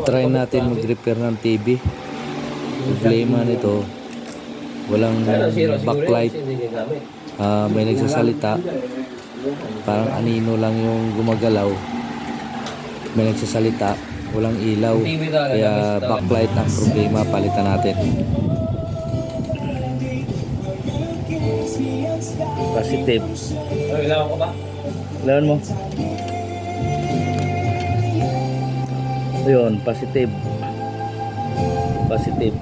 Try natin mag-repair ng TV. Problema nito, walang backlight. May nagsasalita, parang anino lang yung gumagalaw. May nagsasalita, walang ilaw. Kaya backlight ang problema, palitan natin. Positive. Ilaw ko ba? Ilawan mo. Ayun, positive. Positive.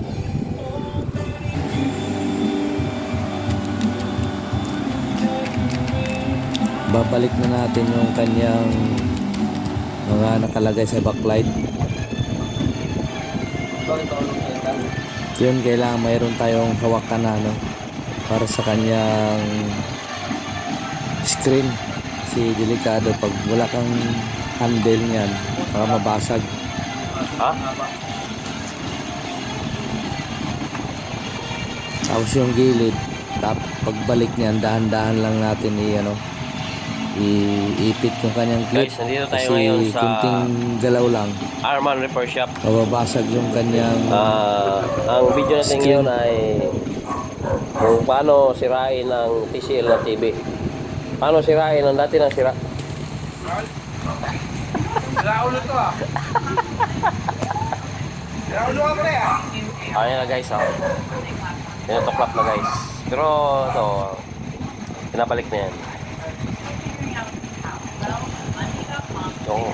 Babalik na natin yung kanyang mga nakalagay sa backlight. Yun, kailangan mayroon tayong hawakan na para sa kanyang screen. Kasi delikado pag wala kang handle niyan, baka mabasag. Ha? Tapos yung gilid, pagbalik niyan, dahan-dahan lang natin iipit yung kanyang clip. Guys, nandito tayo kasi ngayon sa kunting galaw lang, Arman Repair Shop. mababasag yung kanyang Ang video natin screen. ngayon ay kung paano sirain ang TCL na TV. Paano sirain ang dati ng sira. Raulo to ah. Raulo ka pre ah. Ayan na guys, Tinatuklap na guys. Pero ito, pinabalik na yan. Oo.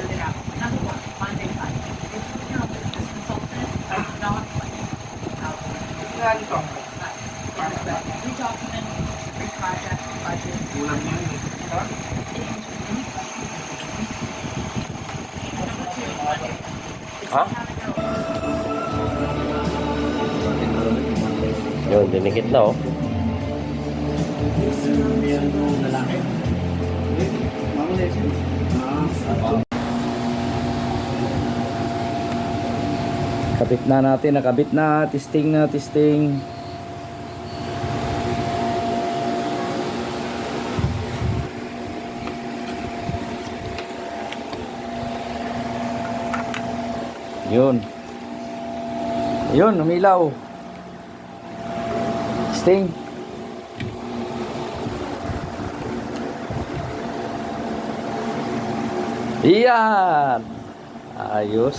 Ha? Yun, dinikit na oh. Kabit na natin, nakabit na, testing na, testing. Yun. Yun, umilaw. Testing. Iyan. Ayos.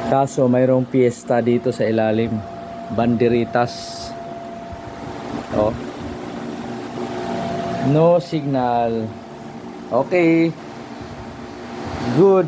Kaso mayroong piyesta dito sa ilalim. Banderitas. Oh. No signal. Okay. Good.